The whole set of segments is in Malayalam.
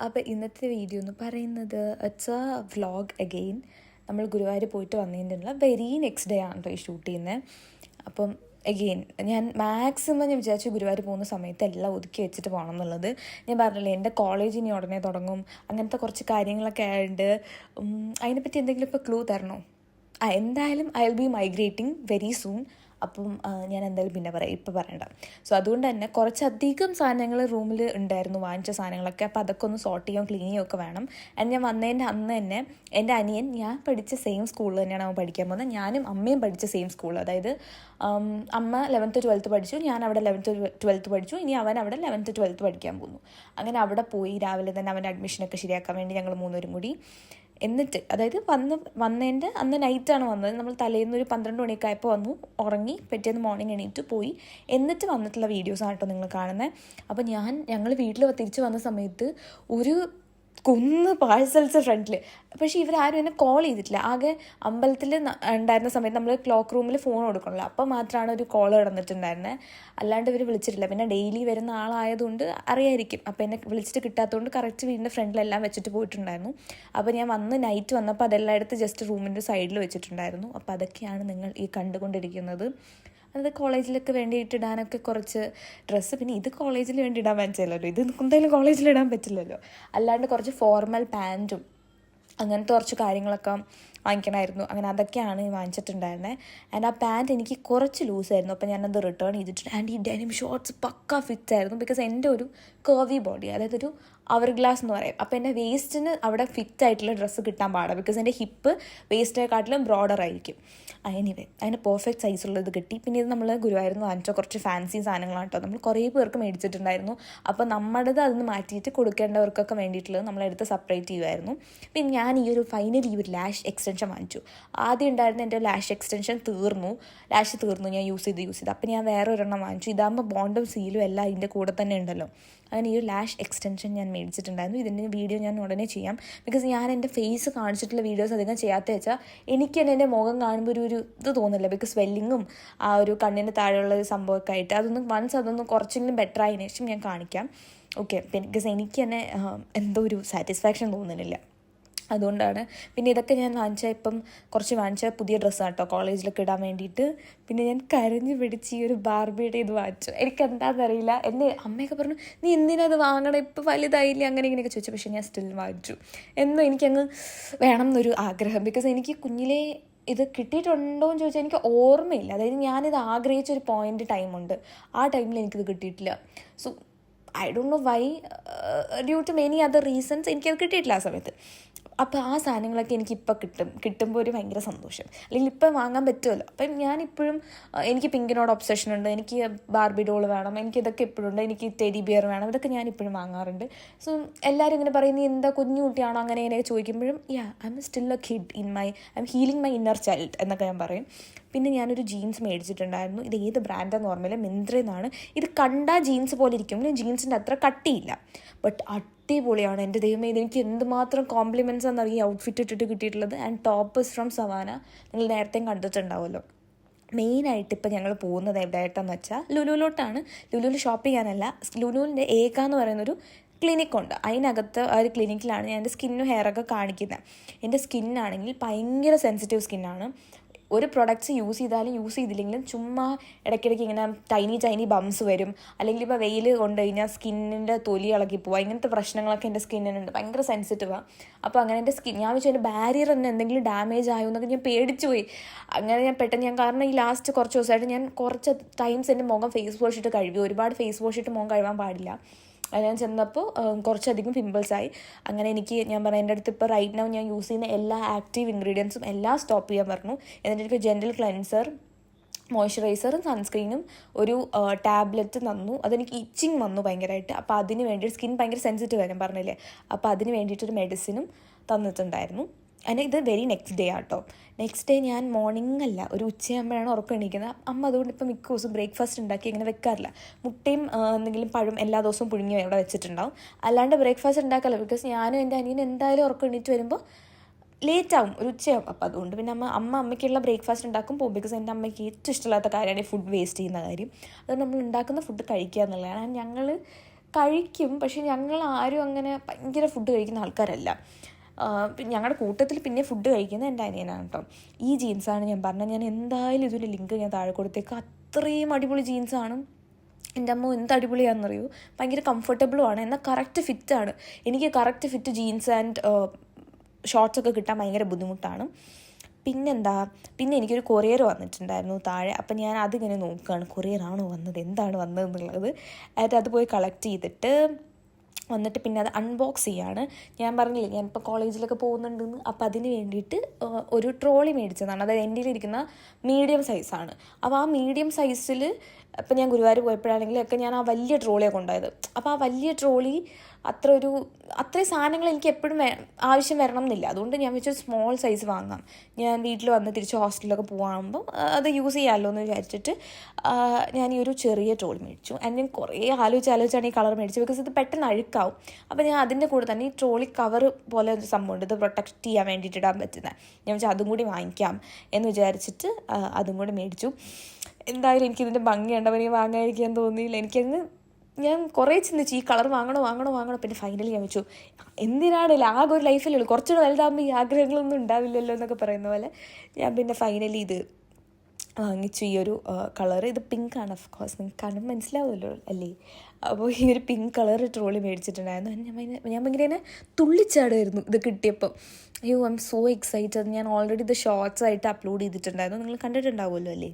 അപ്പോൾ ഇന്നത്തെ വീഡിയോ എന്ന് പറയുന്നത് ഇറ്റ്സ് എ വ്ളോഗ് അഗെയിൻ. നമ്മൾ ഗുരുവായൂർ പോയിട്ട് വന്നതിൻ്റെ വെരി നെക്സ്റ്റ് ഡേ ആണ് കേട്ടോ ഈ ഷൂട്ട് ചെയ്യുന്നത്. അപ്പം അഗെയിൻ ഞാൻ മാക്സിമം ഞാൻ വിചാരിച്ചു ഗുരുവായൂർ പോകുന്ന സമയത്ത് എല്ലാം ഒതുക്കി വെച്ചിട്ട് പോകണം എന്നുള്ളത്. ഞാൻ പറഞ്ഞില്ലേ, എൻ്റെ കോളേജ് ഇനി ഉടനെ തുടങ്ങും, അങ്ങനത്തെ കുറച്ച് കാര്യങ്ങളൊക്കെ ആയതുകൊണ്ട് അതിനെപ്പറ്റി എന്തെങ്കിലും ഇപ്പോൾ ക്ലൂ തരണോ? എന്തായാലും I will be migrating very soon. അപ്പം ഞാൻ എന്തായാലും പിന്നെ പറയാം, ഇപ്പം പറയണ്ട. സോ അതുകൊണ്ട് തന്നെ കുറച്ചധികം സാധനങ്ങൾ റൂമിൽ ഉണ്ടായിരുന്നു, വാങ്ങിച്ച സാധനങ്ങളൊക്കെ. അപ്പോൾ അതൊക്കെ ഒന്ന് സോർട്ട് ചെയ്യുകയും ക്ലീൻ ചെയ്യുകയും ഒക്കെ വേണം. ആൻഡ് ഞാൻ വന്നതിൻ്റെ അന്ന് തന്നെ എൻ്റെ അനിയൻ, ഞാൻ പഠിച്ച സെയിം സ്കൂളിൽ തന്നെയാണ് അവൻ പഠിക്കാൻ പോകുന്നത്. ഞാനും അമ്മയും പഠിച്ച സെയിം സ്കൂൾ. അതായത് അമ്മ 11th 12th പഠിച്ചു, ഞാൻ അവിടെ 11th 12th പഠിച്ചു. ഇനി അവൻ അവിടെ 11th 12th പഠിക്കാൻ പോകുന്നു. അങ്ങനെ അവിടെ പോയി രാവിലെ തന്നെ അവൻ്റെ അഡ്മിഷനൊക്കെ ശരിയാക്കാൻ വേണ്ടി ഞങ്ങൾ മൂന്നുപേരും കൂടി. എന്നിട്ട് അതായത് വന്നതിൻ്റെ അന്ന് നൈറ്റാണ് വന്നത്. നമ്മൾ തലേന്ന് ഒരു 12 മണിയൊക്കെ ആയപ്പോൾ വന്നു, ഉറങ്ങി, പിറ്റേന്ന് മോർണിംഗ് എണീറ്റ് പോയി. എന്നിട്ട് വന്നിട്ടുള്ള വീഡിയോസാണ് കേട്ടോ നിങ്ങൾ കാണുന്നത്. അപ്പോൾ ഞങ്ങൾ വീട്ടിൽ തിരിച്ച് വന്ന സമയത്ത് ഒരു പാഴ്സൽസ് ഫ്രണ്ടിൽ. പക്ഷേ ഇവരാരും എന്നെ കോൾ ചെയ്തിട്ടില്ല. ആകെ അമ്പലത്തിൽ ഉണ്ടായിരുന്ന സമയത്ത് നമ്മൾ ക്ലോക്ക് റൂമിൽ ഫോൺ കൊടുക്കണല്ലോ, അപ്പം മാത്രമാണ് ഒരു കോൾ കിടന്നിട്ടുണ്ടായിരുന്നത്. അല്ലാണ്ട് ഇവർ വിളിച്ചിട്ടില്ല. പിന്നെ ഡെയിലി വരുന്ന ആളായതുകൊണ്ട് അറിയായിരിക്കും. അപ്പോൾ എന്നെ വിളിച്ചിട്ട് കിട്ടാത്തതുകൊണ്ട് കറക്റ്റ് വീടിൻ്റെ ഫ്രണ്ടിലെല്ലാം വെച്ചിട്ട് പോയിട്ടുണ്ടായിരുന്നു. അപ്പോൾ ഞാൻ നൈറ്റ് വന്നപ്പോൾ അതെല്ലാം എടുത്ത് ജസ്റ്റ് റൂമിൻ്റെ സൈഡിൽ വെച്ചിട്ടുണ്ടായിരുന്നു. അപ്പോൾ അതൊക്കെയാണ് നിങ്ങൾ ഈ കണ്ടുകൊണ്ടിരിക്കുന്നത്. അത് കോളേജിലൊക്കെ വേണ്ടിയിട്ട് ഇടാനൊക്കെ കുറച്ച് ഡ്രസ്സ്. പിന്നെ ഇത് കോളേജിൽ വേണ്ടി ഇടാൻ പറ്റില്ലല്ലോ, ഇത് എന്തായാലും കോളേജിൽ ഇടാൻ പറ്റില്ലല്ലോ. അല്ലാണ്ട് കുറച്ച് ഫോർമൽ പാൻറ്റും അങ്ങനത്തെ കുറച്ച് കാര്യങ്ങളൊക്കെ വാങ്ങിക്കണമായിരുന്നു. അങ്ങനെ അതൊക്കെയാണ് വാങ്ങിച്ചിട്ടുണ്ടായിരുന്നത്. ആൻഡ് ആ പാൻറ്റ് എനിക്ക് കുറച്ച് ലൂസായിരുന്നു. അപ്പോൾ ഞാനത് റിട്ടേൺ ചെയ്തിട്ടുണ്ട്. ആൻഡ് ഈ ഡെനിം ഷോർട്ട്സ് പക്ക ഫിറ്റ് ആയിരുന്നു. ബിക്കോസ് എൻ്റെ ഒരു കർവി ബോഡി, അതായത് ഒരു അവർ ഗ്ലാസ് എന്ന് പറയും. അപ്പോൾ എൻ്റെ വേസ്റ്റിന് അവിടെ ഫിറ്റ് ആയിട്ടുള്ള ഡ്രസ്സ് കിട്ടാൻ പാടാം. ബിക്കോസ് എൻ്റെ ഹിപ്പ് വേസ്റ്റിനെക്കാട്ടിലും ബ്രോഡർ ആയിരിക്കും. എനിവേ അതിന് പെർഫെക്റ്റ് സൈസുള്ളത് കിട്ടി. പിന്നെ ഇത് നമ്മൾ ഗുരുവായൂരിൽ നിന്ന് വാങ്ങിച്ച കുറച്ച് ഫാൻസി സാധനങ്ങളാണ് കേട്ടോ. നമ്മൾ കുറേ പേർക്ക് മേടിച്ചിട്ടുണ്ടായിരുന്നു. അപ്പോൾ നമ്മുടേത് അതിന് മാറ്റിയിട്ട് കൊടുക്കേണ്ടവർക്കൊക്കെ വേണ്ടിയിട്ടുള്ളത് നമ്മളെടുത്ത് സെപ്പറേറ്റ് ചെയ്യുമായിരുന്നു. പിന്നെ ഞാൻ ഈ ഒരു ഫൈനലി ഒരു ലാഷ് എക്സ്റ്റൻഷൻ വാങ്ങിച്ചു. ആദ്യം ഉണ്ടായിരുന്ന എൻ്റെ ലാഷ് എക്സ്റ്റൻഷൻ ലാഷ് തീർന്നു ഞാൻ യൂസ് ചെയ്ത്. അപ്പോൾ ഞാൻ വേറെ ഒരെണ്ണം വാങ്ങിച്ചു. ഇതാകുമ്പോൾ ബോണ്ടും സീലും എല്ലാം ഇതിൻ്റെ കൂടെ തന്നെ ഉണ്ടല്ലോ. അങ്ങനെ ഈ ഒരു ലാഷ് എക്സ്റ്റൻഷൻ ഞാൻ മേടിച്ചിട്ടുണ്ടായിരുന്നു. ഇതിൻ്റെ വീഡിയോ ഞാൻ ഉടനെ ചെയ്യാം. ബിക്കോസ് ഞാൻ എൻ്റെ ഫേസ് കാണിച്ചിട്ടുള്ള വീഡിയോസ് അധികം ചെയ്യാത്ത വെച്ചാൽ എനിക്ക് തന്നെ എൻ്റെ മുഖം കാണുമ്പോൾ ഒരു ഇത് തോന്നില്ല. ബിക്കോസ് സ്വെല്ലിങ്ങും ആ ഒരു കണ്ണിൻ്റെ താഴെയുള്ള ഒരു സംഭവമൊക്കെ ആയിട്ട് അതൊന്നും കുറച്ചെങ്കിലും ബെറ്റർ ആയതിനു ശേഷം ഞാൻ കാണിക്കാം. ഓക്കെ, ബിക്കോസ് എനിക്ക് തന്നെ എന്തോ ഒരു സാറ്റിസ്ഫാക്ഷൻ തോന്നുന്നില്ല, അതുകൊണ്ടാണ്. പിന്നെ ഇതൊക്കെ ഞാൻ കുറച്ച് വാങ്ങിച്ച പുതിയ ഡ്രസ്സാണ് കേട്ടോ കോളേജിലൊക്കെ ഇടാൻ വേണ്ടിയിട്ട്. പിന്നെ ഞാൻ കരഞ്ഞു പിടിച്ച് ഈ ഒരു ബാർബിയുടെ ഇത് വാങ്ങിച്ചു. എനിക്കെന്താണെന്നറിയില്ല, എൻ്റെ അമ്മയൊക്കെ പറഞ്ഞു നീ എന്തിനത് വാങ്ങണം, ഇപ്പോൾ വലുതായില്ലേ, അങ്ങനെ ഇങ്ങനെയൊക്കെ ചോദിച്ചു. പക്ഷേ ഞാൻ സ്റ്റിൽ വാങ്ങിച്ചു. എന്നും എനിക്കങ്ങ് വേണം എന്നൊരു ആഗ്രഹം. ബിക്കോസ് എനിക്ക് കുഞ്ഞിലേ ഇത് കിട്ടിയിട്ടുണ്ടോ എന്ന് ചോദിച്ചാൽ എനിക്ക് ഓർമ്മയില്ല. അതായത് ഞാനിത് ആഗ്രഹിച്ചൊരു ടൈമുണ്ട്, ആ ടൈമിൽ എനിക്കിത് കിട്ടിയിട്ടില്ല. So I don't know why, due to many other reasons എനിക്കത് കിട്ടിയിട്ടില്ല ആ സമയത്ത്. അപ്പോൾ ആ സാധനങ്ങളൊക്കെ എനിക്കിപ്പോൾ കിട്ടുമ്പോൾ ഒരു ഭയങ്കര സന്തോഷം. അല്ലെങ്കിൽ ഇപ്പം വാങ്ങാൻ പറ്റുമല്ലോ. അപ്പം ഞാനിപ്പോഴും എനിക്ക് പിങ്കിനോട് ഒബ്സഷൻ ഉണ്ട്, എനിക്ക് ബാർബി ഡോൾ വേണം, എനിക്കിതൊക്കെ എപ്പോഴും ഉണ്ട്, എനിക്ക് ടെഡി ബിയർ വേണം, ഇതൊക്കെ ഞാനിപ്പോഴും വാങ്ങാറുണ്ട്. സോ എല്ലാവരും ഇങ്ങനെ പറയും നീ എന്താ കുഞ്ഞു കുട്ടിയാണോ അങ്ങനെ ഇങ്ങനെയൊക്കെ ചോദിക്കുമ്പോഴും I am still a kid I am healing my inner child എന്നൊക്കെ ഞാൻ പറയും. പിന്നെ ഞാനൊരു ജീൻസ് മേടിച്ചിട്ടുണ്ടായിരുന്നു. ഇത് ഏത് ബ്രാൻഡാന്ന് ഓർമ്മയില്ല, മിന്ത്രയെന്നാണ്. ഇത് കണ്ടാൽ ജീൻസ് പോലെ ഇരിക്കും, ജീൻസിൻ്റെ അത്ര കട്ടിയില്ല, ബട്ട് അടിപൊളിയാണ്. എൻ്റെ ദൈവമേ, ഇതെനിക്ക് എന്തുമാത്രം കോംപ്ലിമെൻറ്റ്സ് ആണെന്ന് ഈ ഔട്ട്ഫിറ്റ് ഇട്ടിട്ട് കിട്ടിയിട്ടുള്ളത്. And top is from savanna, നിങ്ങൾ നേരത്തെയും കണ്ടിട്ടുണ്ടാവുമല്ലോ. മെയിനായിട്ട് ഇപ്പം ഞങ്ങൾ പോകുന്നത് എവിടെയായിട്ടെന്ന് വെച്ചാൽ ലുലുവിലോട്ടാണ്. ലുലുവിൽ ഷോപ്പ് ചെയ്യാനല്ല, ലുലുവിൻ്റെ ഏക എന്ന് പറയുന്നൊരു ക്ലിനിക്കുണ്ട്. അതിനകത്ത് ആ ഒരു ക്ലിനിക്കിലാണ് ഞാൻ എൻ്റെ സ്കിന്നും ഹെയറൊക്കെ കാണിക്കുന്നത്. എൻ്റെ സ്കിന്നാണെങ്കിൽ ഭയങ്കര സെൻസിറ്റീവ് സ്കിന്നാണ്. ഒരു പ്രൊഡക്ട്സ് യൂസ് ചെയ്താലും യൂസ് ചെയ്തില്ലെങ്കിലും ചുമ്മാ ഇടയ്ക്കിടയ്ക്ക് ഇങ്ങനെ ടൈനി ബംസ് വരും. അല്ലെങ്കിൽ ഇപ്പോൾ വെയിൽ കൊണ്ട് കഴിഞ്ഞാൽ സ്കിന്നിൻ്റെ തൊലി ഇളകി പോവുക, ഇങ്ങനത്തെ പ്രശ്നങ്ങളൊക്കെ എൻ്റെ സ്കിന്നിനുണ്ട്. ഭയങ്കര സെൻസിറ്റീവാണ്. അപ്പോൾ അങ്ങനെ എൻ്റെ ഞാൻ വെച്ചാൽ എൻ്റെ ബാരിയർ തന്നെ എന്തെങ്കിലും ഡാമേജ് ആയോ എന്നൊക്കെ ഞാൻ പേടിച്ചു പോയി. അങ്ങനെ ഞാൻ കാരണം ഈ ലാസ്റ്റ് കുറച്ച് ദിവസമായിട്ട് ഞാൻ കുറച്ച് ടൈംസ് എൻ്റെ മുഖം ഫേസ് വാഷ് ഇട്ട് കഴുകി. ഒരുപാട് ഫേസ് വാഷ് ഇട്ട് മുഖം കഴുകാൻ പാടില്ല. അത് ഞാൻ ചെന്നപ്പോൾ കുറച്ചധികം പിമ്പിൾസായി. അങ്ങനെ ഞാൻ പറഞ്ഞു എൻ്റെ അടുത്ത് ഇപ്പോൾ റൈറ്റ് നൗ ഞാൻ യൂസ് ചെയ്യുന്ന എല്ലാ ആക്റ്റീവ് ഇൻഗ്രീഡിയൻസും എല്ലാം സ്റ്റോപ്പ് ചെയ്യാൻ പറഞ്ഞു. എന്നിട്ട് എനിക്ക് ജെൻറ്റൽ ക്ലെൻസർ, മോയ്സ്ചറൈസറും സൺസ്ക്രീനും ഒരു ടാബ്ലറ്റ് തന്നു. അതെനിക്ക് ഇച്ചിങ് വന്നു ഭയങ്കരമായിട്ട്. അപ്പോൾ അതിന് വേണ്ടിയിട്ട് സ്കിൻ ഭയങ്കര സെൻസിറ്റീവ് ആയിരുന്നു പറഞ്ഞില്ലേ, അപ്പോൾ അതിന് വേണ്ടിയിട്ടൊരു മെഡിസിനും തന്നിട്ടുണ്ടായിരുന്നു. അതിന് ഇത് വെരി നെക്സ്റ്റ് ഡേ ആട്ടോ. നെക്സ്റ്റ് ഡേ ഞാൻ മോർണിംഗ് അല്ല, ഒരു ഉച്ചയാകുമ്പോഴാണ് ഉറക്കം എണീക്കുന്നത്. അമ്മ അതുകൊണ്ട് ഇപ്പോൾ മിക്ക ദിവസവും ബ്രേക്ക്ഫാസ്റ്റ് ഉണ്ടാക്കി അങ്ങനെ വെക്കാറില്ല. മുട്ടയും എന്തെങ്കിലും പഴം എല്ലാ ദിവസവും പുഴുങ്ങി അവിടെ വെച്ചിട്ടുണ്ടാവും. അല്ലാണ്ട് ബ്രേക്ക്ഫാസ്റ്റ് ഉണ്ടാക്കാറില്ല. ബിക്കോസ് ഞാനും എൻ്റെ അനിയനും എന്തായാലും ഉറക്കം എണീറ്റ് വരുമ്പോൾ ലേറ്റാവും, ഒരു ഉച്ചയാവും. അപ്പോൾ അതുകൊണ്ട് പിന്നെ അമ്മയ്ക്കുള്ള ബ്രേക്ക്ഫാസ്റ്റ് ഉണ്ടാക്കും പോകും. ബിക്കോസ് എൻ്റെ അമ്മയ്ക്ക് ഏറ്റവും ഇഷ്ടമില്ലാത്ത കാര്യമാണ് ഈ ഫുഡ് വേസ്റ്റ് ചെയ്യുന്ന കാര്യം. അത് നമ്മൾ ഉണ്ടാക്കുന്ന ഫുഡ് കഴിക്കുക എന്നുള്ളതാണ്. ഞങ്ങൾ കഴിക്കും, പക്ഷെ ഞങ്ങൾ ആരും അങ്ങനെ ഭയങ്കര ഫുഡ് കഴിക്കുന്ന ആൾക്കാരല്ല. ഞങ്ങളുടെ കൂട്ടത്തിൽ പിന്നെ ഫുഡ് കഴിക്കുന്നത് എൻ്റെ അനിയനാണ് കേട്ടോ. ഈ ജീൻസാണ് ഞാൻ പറഞ്ഞത്, ഞാൻ എന്തായാലും ഇതിൻ്റെ ലിങ്ക് ഞാൻ താഴെ കൊടുത്തേക്ക്. അത്രയും അടിപൊളി ജീൻസാണ്. എൻ്റെ അമ്മ എന്ത് അടിപൊളിയാണെന്നറിയൂ, ഭയങ്കര കംഫർട്ടബിളുമാണ്, എന്നാൽ കറക്റ്റ് ഫിറ്റാണ്. എനിക്ക് കറക്റ്റ് ഫിറ്റ് ജീൻസ് ആൻഡ് ഷോർട്ട്സൊക്കെ കിട്ടാൻ ഭയങ്കര ബുദ്ധിമുട്ടാണ്. പിന്നെ എനിക്കൊരു കൊറിയർ വന്നിട്ടുണ്ടായിരുന്നു താഴെ. അപ്പം ഞാൻ അതിങ്ങനെ നോക്കുകയാണ്, കൊറിയറാണോ വന്നത്, എന്താണ് വന്നതെന്നുള്ളത്. എന്നിട്ട് അത് പോയി കളക്ട് ചെയ്തിട്ട് വന്നിട്ട് പിന്നെ അത് അൺബോക്സ് ചെയ്യാണ്. ഞാൻ പറഞ്ഞില്ലേ ഞാനിപ്പോൾ കോളേജിലൊക്കെ പോകുന്നുണ്ടെന്ന്, അപ്പോൾ അതിന് വേണ്ടിയിട്ട് ഒരു ട്രോളി മേടിച്ചതാണ്. അതായത് എൻ്റെ ഇരിക്കുന്ന മീഡിയം സൈസാണ്. അപ്പോൾ ആ മീഡിയം സൈസിൽ ഇപ്പം ഞാൻ ഗുരുവായൂർ പോയപ്പോഴാണെങ്കിലൊക്കെ ഞാൻ ആ വലിയ ട്രോളിയാണ് കൊണ്ടുപോയത്. അപ്പോൾ ആ വലിയ ട്രോളി അത്രയും സാധനങ്ങൾ എനിക്ക് എപ്പോഴും ആവശ്യം വരണം എന്നില്ല. അതുകൊണ്ട് ഞാൻ വെച്ചൊരു സ്മോൾ സൈസ് വാങ്ങാം, ഞാൻ വീട്ടിൽ വന്ന് തിരിച്ച് ഹോസ്റ്റലിലൊക്കെ പോകുമ്പോൾ അത് യൂസ് ചെയ്യാമല്ലോ എന്ന് വിചാരിച്ചിട്ട് ഞാൻ ഈ ഒരു ചെറിയ ട്രോളി മേടിച്ചു. ആൻഡ് ഞാൻ കുറേ ആലോചിച്ചാണ് ഈ കളർ മേടിച്ചത്, ബിക്കോസ് ഇത് പെട്ടെന്ന് അഴുക്കാവും. അപ്പോൾ ഞാൻ അതിൻ്റെ കൂടെ തന്നെ ഈ ട്രോളി കവർ പോലെ ഒരു സംഭവമുണ്ട്, ഇത് പ്രൊട്ടക്റ്റ് ചെയ്യാൻ വേണ്ടിയിട്ട് ഇടാൻ പറ്റുന്നത്. ഞാൻ വെച്ചാൽ അതും കൂടി വാങ്ങിക്കാം എന്ന് വിചാരിച്ചിട്ട് അതും കൂടി മേടിച്ചു. എന്തായാലും എനിക്കിതിൻ്റെ ഭംഗി കണ്ടപ്പോൾ എനിക്ക് വാങ്ങാതിരിക്കാൻ തോന്നിയില്ല. ഞാൻ കുറേ ചിന്തിച്ചു ഈ കളർ വാങ്ങണോ. പിന്നെ ഫൈനലി ഞാൻ വെച്ചു, എന്തിനാണില്ല, ആകെ ഒരു ലൈഫിലുള്ളൂ, കുറച്ചുകൂടെ വലുതാകുമ്പോൾ ഈ ആഗ്രഹങ്ങളൊന്നും ഉണ്ടാവില്ലല്ലോ എന്നൊക്കെ പറയുന്ന പോലെ ഞാൻ പിന്നെ ഫൈനലി ഇത് വാങ്ങിച്ചു. ഈ ഒരു കളർ, ഇത് പിങ്കാണ്. ഓഫ് കോഴ്സ് നിങ്ങൾക്ക് കാണുമ്പോൾ മനസ്സിലാവുമല്ലോ അല്ലേ. അപ്പോൾ ഈ ഒരു പിങ്ക് കളർ ട്രോളി മേടിച്ചിട്ടുണ്ടായിരുന്നു. ഞാൻ ഭയങ്കര ഇങ്ങനെ തുള്ളിച്ചാടുമായിരുന്നു ഇത് കിട്ടിയപ്പോൾ. I M so excited. ഞാൻ ഓൾറെഡി ഇത് ഷോർട്സ് ആയിട്ട് അപ്ലോഡ് ചെയ്തിട്ടുണ്ടായിരുന്നു, നിങ്ങൾ കണ്ടിട്ടുണ്ടാവുമല്ലോ അല്ലേ.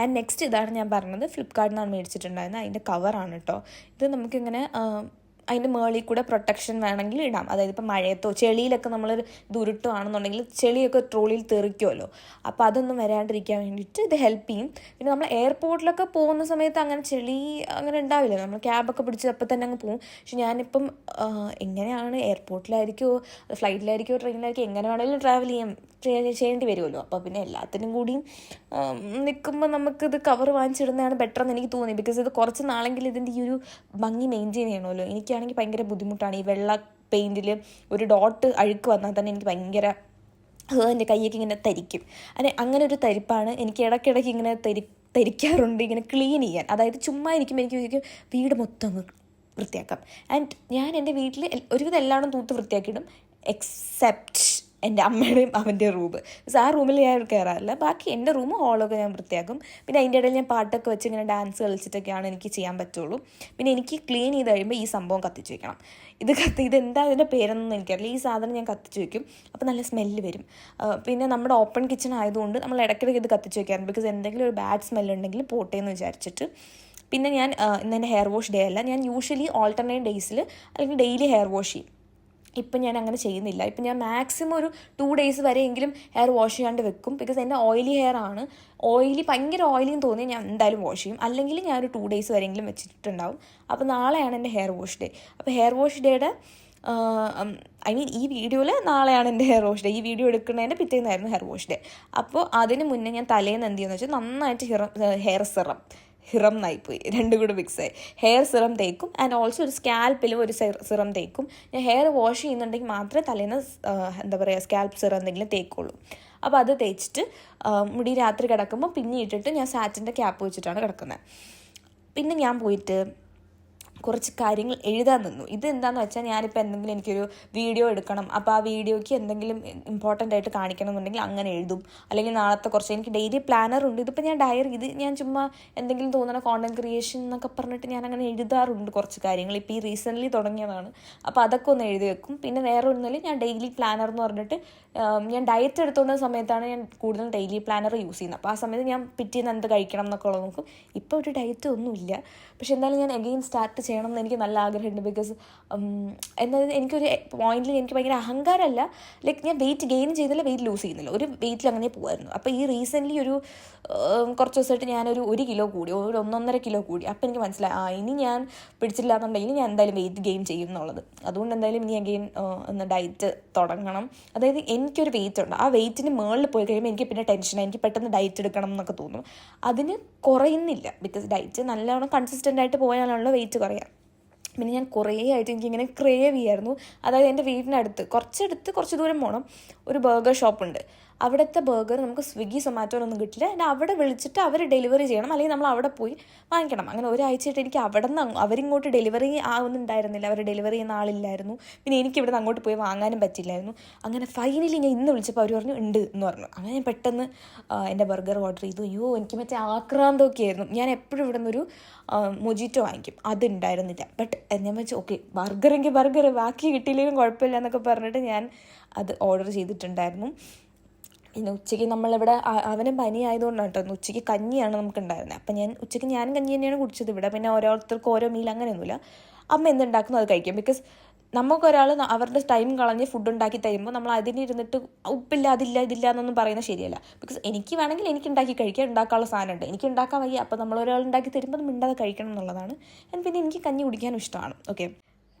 ആൻഡ് നെക്സ്റ്റ് ഇതാണ് ഞാൻ പറഞ്ഞത്, ഫ്ലിപ്കാർട്ടിൽ നിന്നാണ് മേടിച്ചിട്ടുണ്ടായിരുന്നത്. അതിൻ്റെ കവറാണ് കേട്ടോ ഇത്. നമുക്കിങ്ങനെ അതിൻ്റെ മേളിൽ കൂടെ പ്രൊട്ടക്ഷൻ വേണമെങ്കിൽ ഇടാം. അതായത് ഇപ്പോൾ മഴയത്തോ ചെളിയിലൊക്കെ നമ്മൾ ഇത് ഉരുട്ടുകയാണെന്നുണ്ടെങ്കിൽ ചെളിയൊക്കെ ട്രോളിയിൽ തെറിക്കുമല്ലോ, അപ്പോൾ അതൊന്നും വരാണ്ടിരിക്കാൻ വേണ്ടിയിട്ട് ഇത് ഹെൽപ്പ് ചെയ്യും. പിന്നെ നമ്മൾ എയർപോർട്ടിലൊക്കെ പോകുന്ന സമയത്ത് അങ്ങനെ ചെളി അങ്ങനെ ഉണ്ടാവില്ല, നമ്മൾ ക്യാബൊക്കെ പിടിച്ച് അപ്പോൾ തന്നെ അങ്ങ് പോകും. പക്ഷെ ഞാനിപ്പം എങ്ങനെയാണ് എയർപോർട്ടിലായിരിക്കുമോ ഫ്ലൈറ്റിലായിരിക്കുമോ ട്രെയിനിലായിരിക്കും എങ്ങനെ വേണമെങ്കിലും ട്രാവൽ ചെയ്യേണ്ടി വരുമല്ലോ. അപ്പോൾ പിന്നെ എല്ലാത്തിനും കൂടിയും നിൽക്കുമ്പോൾ നമുക്കിത് കവർ വാങ്ങിച്ചിടുന്നതാണ് ബെറ്റർ എന്ന് എനിക്ക് തോന്നി. ബിക്കോസ് ഇത് കുറച്ച് നാളെങ്കിലും ഇതിൻ്റെ ഈ ഒരു ഭംഗി മെയിൻറ്റെയിൻ ചെയ്യണമല്ലോ. എനിക്കാണെങ്കിൽ ഭയങ്കര ബുദ്ധിമുട്ടാണ് ഈ വെള്ള പെയിൻറ്റിൽ ഒരു ഡോട്ട് അഴുക്ക് വന്നാൽ തന്നെ എനിക്ക് ഭയങ്കര എൻ്റെ കൈയൊക്കെ ഇങ്ങനെ തരിക്കും. അങ്ങനെ ഒരു തരിപ്പാണ് എനിക്ക്. ഇടയ്ക്കിടയ്ക്ക് ഇങ്ങനെ തരിക്കാറുണ്ട് ഇങ്ങനെ ക്ലീൻ ചെയ്യാൻ. അതായത് ചുമ്മാ ഇരിക്കുമ്പോൾ എനിക്ക് വീട് മൊത്തം വൃത്തിയാക്കാം. ആൻഡ് ഞാൻ എൻ്റെ വീട്ടിൽ ഒരുവിധം എല്ലാവരും തൂത്ത് വൃത്തിയാക്കിയിടും, എക്സെപ്റ്റ് എൻ്റെ അമ്മയുടെയും അവൻ്റെ റൂം. ആ റൂമിൽ ഞാൻ കയറാറില്ല, ബാക്കി എൻ്റെ റൂം ഹോളൊക്കെ ഞാൻ വൃത്തിയാക്കും. പിന്നെ അതിൻ്റെ ഇടയിൽ ഞാൻ പാട്ടൊക്കെ വെച്ച് ഇങ്ങനെ ഡാൻസ് കളിച്ചിട്ടൊക്കെയാണ് എനിക്ക് ചെയ്യാൻ പറ്റുള്ളൂ. പിന്നെ എനിക്ക് ക്ലീൻ ചെയ്ത് കഴിയുമ്പോൾ ഈ സംഭവം കത്തിച്ച് വയ്ക്കണം. ഇതെന്താ ഇതിൻ്റെ പേരൊന്നും എനിക്കറിയില്ല. ഈ സാധനം ഞാൻ കത്തിച്ച് വയ്ക്കും, അപ്പോൾ നല്ല സ്മെല്ല് വരും. പിന്നെ നമ്മുടെ ഓപ്പൺ കിച്ചൺ ആയതുകൊണ്ട് നമ്മൾ ഇടയ്ക്കിടയ്ക്ക് ഇത് കത്തിച്ച് വയ്ക്കാറുണ്ട്, ബിക്കോസ് എന്തെങ്കിലും ഒരു ബാഡ് സ്മെല്ലുണ്ടെങ്കിൽ പോട്ടെ എന്ന് വിചാരിച്ചിട്ട്. പിന്നെ ഞാൻ ഇന്ന് എൻ്റെ ഹെയർ വാഷ് ഡേ അല്ല, ഞാൻ യൂഷ്വലി ഓൾട്ടർനേറ്റ് ഡേയ്സിൽ അല്ലെങ്കിൽ ഡെയിലി ഹെയർ വാഷ് ചെയ്യും. ഇപ്പം ഞാൻ അങ്ങനെ ചെയ്യുന്നില്ല. ഇപ്പം ഞാൻ മാക്സിമം ഒരു 2 days വരെയെങ്കിലും ഹെയർ വാഷ് ചെയ്യാണ്ട് വെക്കും, ബിക്കോസ് എൻ്റെ ഓയിലി ഹെയർ ആണ്. ഭയങ്കര ഓയിലിന്ന് തോന്നി ഞാൻ എന്തായാലും വാഷ് ചെയ്യും, അല്ലെങ്കിൽ ഞാൻ ഒരു 2 days വരെയെങ്കിലും വെച്ചിട്ടുണ്ടാവും. അപ്പോൾ നാളെയാണ് എൻ്റെ ഹെയർ വാഷ് ഡേ. അപ്പോൾ ഹെയർ വാഷ് ഡേയുടെ ഈ വീഡിയോയിൽ നാളെയാണ് എൻ്റെ ഹെയർ വാഷ് ഡേ. ഈ വീഡിയോ എടുക്കുന്നതിൻ്റെ പിറ്റേന്നായിരുന്നു ഹെയർ വാഷ് ഡേ. അപ്പോൾ അതിന് മുന്നേ ഞാൻ തലേന്ന് എന്ത് ചെയ്യുന്നത് വെച്ചാൽ നന്നായിട്ട് ഹെയർ സിറം നായിപ്പോയി, രണ്ടും കൂടെ മിക്സായി ഹെയർ സിറം തേക്കും. ആൻഡ് ഓൾസോ ഒരു സ്കാൽപ്പിലും ഒരു സിറം തേക്കും. ഞാൻ ഹെയർ വാഷ് ചെയ്യുന്നുണ്ടെങ്കിൽ മാത്രമേ തലേന്ന് സ്കാൽപ്പ് സിറം എന്തെങ്കിലും തേക്കുള്ളൂ. അപ്പോൾ അത് തേച്ചിട്ട് മുടി രാത്രി കിടക്കുമ്പോൾ പിന്നെ ഇട്ടിട്ട് ഞാൻ സാറ്റിൻ്റെ ക്യാപ്പ് വെച്ചിട്ടാണ് കിടക്കുന്നത്. പിന്നെ ഞാൻ പോയിട്ട് കുറച്ച് കാര്യങ്ങൾ എഴുതാൻ നിന്നു. ഇതെന്താണെന്ന് വെച്ചാൽ ഞാനിപ്പോൾ എന്തെങ്കിലും എനിക്കൊരു വീഡിയോ എടുക്കണം, അപ്പോൾ ആ വീഡിയോയ്ക്ക് എന്തെങ്കിലും ഇമ്പോർട്ടൻ്റ് ആയിട്ട് കാണിക്കണം എന്നുണ്ടെങ്കിൽ അങ്ങനെ എഴുതും. അല്ലെങ്കിൽ നാളത്തെ കുറച്ച് എനിക്ക് ഡെയിലി പ്ലാനറുണ്ട്. ഇതിപ്പോൾ ഞാൻ ഇത് ഞാൻ ചുമ്മാ എന്തെങ്കിലും തോന്നുന്ന കോണ്ടന്റ് ക്രിയേഷൻ എന്നൊക്കെ പറഞ്ഞിട്ട് ഞാൻ അങ്ങനെ എഴുതാറുണ്ട് കുറച്ച് കാര്യങ്ങൾ. ഇപ്പോൾ ഈ റീസെൻ്റ്ലി തുടങ്ങിയതാണ്, അപ്പോൾ അതൊക്കെ ഒന്ന് എഴുതി വെക്കും. പിന്നെ വേറെ ഒന്നുമില്ല, ഞാൻ ഡെയിലി പ്ലാനർ എന്ന് പറഞ്ഞിട്ട് ഞാൻ ഡയറ്റ് എടുത്തുകൊണ്ട സമയത്താണ് ഞാൻ കൂടുതൽ ഡെയിലി പ്ലാനർ യൂസ് ചെയ്യുന്നത്. അപ്പോൾ ആ സമയത്ത് ഞാൻ പിറ്റേന്ന് എന്ത് കഴിക്കണം എന്നൊക്കെ ഉള്ളത് നോക്കും. ഇപ്പോൾ ഒരു ഡയറ്റ് ഒന്നുമില്ല, പക്ഷെ എന്തായാലും ഞാൻ അഗെയിൻ സ്റ്റാർട്ട് ചെയ്യണം എന്ന് എനിക്ക് നല്ല ആഗ്രഹമുണ്ട്. ബിക്കോസ് എന്തായാലും എനിക്കൊരു പോയിന്റിൽ എനിക്ക് ഭയങ്കര അഹങ്കാരമല്ല, ലൈക്ക് ഞാൻ വെയിറ്റ് ഗെയിൻ ചെയ്യുന്നില്ല, വെയിറ്റ് ലൂസ് ചെയ്യുന്നില്ല, ഒരു വെയിറ്റിൽ അങ്ങനെ പോകുമായിരുന്നു. അപ്പോൾ ഈ റീസെൻ്റ്ലി ഒരു കുറച്ച് ദിവസമായിട്ട് ഞാനൊരു 1 kilo കൂടി, ഒരു 1.5 kilo കൂടി. അപ്പോൾ എനിക്ക് മനസ്സിലായി ഇനി ഞാൻ പിടിച്ചില്ല എന്നുണ്ടെങ്കിൽ ഞാൻ എന്തായാലും വെയിറ്റ് ഗെയിൻ ചെയ്യും എന്നുള്ളത്. അതുകൊണ്ട് എന്തായാലും ഇനി അഗെയിൻ ഒന്ന് ഡയറ്റ് തുടങ്ങണം. അതായത് എനിക്കൊരു വെയിറ്റ് ഉണ്ട്, ആ വെയിറ്റിന് മുകളിൽ പോയി കഴിയുമ്പോൾ എനിക്ക് പിന്നെ ടെൻഷനാണ്, എനിക്ക് പെട്ടെന്ന് ഡയറ്റ് എടുക്കണം എന്നൊക്കെ തോന്നും. അതിന് കുറയുന്നില്ല, ബിക്കോസ് ഡയറ്റ് നല്ലോണം കൺസിസ്റ്റൻ്റ് ആയിട്ട് പോയാലുള്ള വെയിറ്റ് കുറയാം. പിന്നെ ഞാൻ കുറേ ആയിട്ട് എനിക്കിങ്ങനെ ക്രേവ് ചെയ്യായിരുന്നു. അതായത് എൻ്റെ വീടിനടുത്ത് കുറച്ച് ദൂരം പോകണം, ഒരു ബർഗർ ഷോപ്പുണ്ട്. അവിടുത്തെ ബർഗർ നമുക്ക് സ്വിഗ്ഗി സൊമാറ്റോയിലൊന്നും കിട്ടില്ല. എന്നെ അവിടെ വിളിച്ചിട്ട് അവർ ഡെലിവറി ചെയ്യണം, അല്ലെങ്കിൽ നമ്മൾ അവിടെ പോയി വാങ്ങിക്കണം. അങ്ങനെ ഒരാഴ്ചയായിട്ട് എനിക്ക് അവിടെ നിന്ന് അവരിങ്ങോട്ട് ഡെലിവറി ഒന്നും ഉണ്ടായിരുന്നില്ല, അവർ ഡെലിവറി ചെയ്യുന്ന ആളില്ലായിരുന്നു. പിന്നെ എനിക്ക് ഇവിടെ നിന്ന് അങ്ങോട്ട് പോയി വാങ്ങാനും പറ്റില്ലായിരുന്നു. അങ്ങനെ ഫൈനലി ഞാൻ ഇന്ന് വിളിച്ചപ്പോൾ അവർ പറഞ്ഞു ഉണ്ട് എന്ന് പറഞ്ഞു. അങ്ങനെ ഞാൻ പെട്ടെന്ന് എൻ്റെ ബർഗർ ഓർഡർ ചെയ്തു. അയ്യോ, എനിക്ക് മറ്റേ ആക്രാന്തമൊക്കെ ആയിരുന്നു. ഞാൻ എപ്പോഴും ഇവിടെ നിന്നൊരു മൊജിറ്റോ വാങ്ങിക്കും, അതുണ്ടായിരുന്നില്ല. ബട്ട് ഞാൻ വെച്ചു ഓക്കെ, ബർഗറെങ്കിൽ ബർഗർ, ബാക്കി കിട്ടിയില്ലെങ്കിലും കുഴപ്പമില്ല എന്നൊക്കെ പറഞ്ഞിട്ട് ഞാൻ അത് ഓർഡർ ചെയ്തിട്ടുണ്ടായിരുന്നു. പിന്നെ ഉച്ചയ്ക്ക് നമ്മളിവിടെ അവനും പനി ആയതുകൊണ്ടാണ് കേട്ടോ, ഉച്ചയ്ക്ക് കഞ്ഞിയാണ് നമുക്കുണ്ടായിരുന്നത്. അപ്പം ഉച്ചയ്ക്ക് ഞാനും കഞ്ഞി തന്നെയാണ് കുടിച്ചത് ഇവിടെ. പിന്നെ ഓരോരുത്തർക്കും ഓരോ മീൽ അങ്ങനെയൊന്നുമില്ല. അമ്മ എന്തുണ്ടാക്കുന്നു അത് കഴിക്കും. ബിക്കോസ് നമുക്കൊരാൾ അവരുടെ ടൈം കളഞ്ഞ് ഫുഡ് ഉണ്ടാക്കി തരുമ്പോൾ നമ്മൾ അതിനിരുന്നിട്ട് ഉപ്പില്ല അതില്ല ഇതില്ല എന്നൊന്നും പറയുന്നത് ശരിയല്ല. ബിക്കോസ് എനിക്ക് വേണമെങ്കിൽ എനിക്ക് ഉണ്ടാക്കി കഴിക്കാൻ, ഉണ്ടാക്കാനുള്ള സാധനമുണ്ട്, എനിക്ക് ഉണ്ടാക്കാൻ വയ്യ. അപ്പോൾ നമ്മൾ ഒരാൾ ഉണ്ടാക്കി തരുമ്പോൾ മിണ്ടാതെ കഴിക്കണം എന്നുള്ളതാണ്. പിന്നെ എനിക്ക് കഞ്ഞി കുടിക്കാനും ഇഷ്ടമാണ്. ഓക്കെ,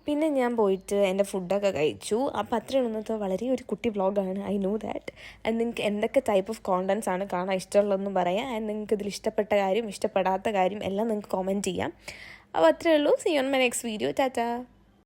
പിന്നെ ഞാൻ പോയിട്ട് എൻ്റെ ഫുഡൊക്കെ കഴിച്ചു. അപ്പോൾ അത്രയും ഇന്നത്തെ വളരെ ഒരു കുട്ടി വ്ളോഗാണ്, ഐ നോ ദാറ്റ്. ആൻഡ് നിങ്ങൾക്ക് എന്തൊക്കെ ടൈപ്പ് ഓഫ് കോണ്ടൻസ് ആണ് കാണാൻ ഇഷ്ടമുള്ളതെന്നും പറയാം. ആൻഡ് നിങ്ങൾക്ക് ഇതിൽ ഇഷ്ടപ്പെട്ട കാര്യം ഇഷ്ടപ്പെടാത്ത കാര്യം എല്ലാം നിങ്ങൾക്ക് കമൻറ്റ് ചെയ്യാം. അപ്പോൾ അത്രയേ ഉള്ളൂ. See you on my next video. Tata.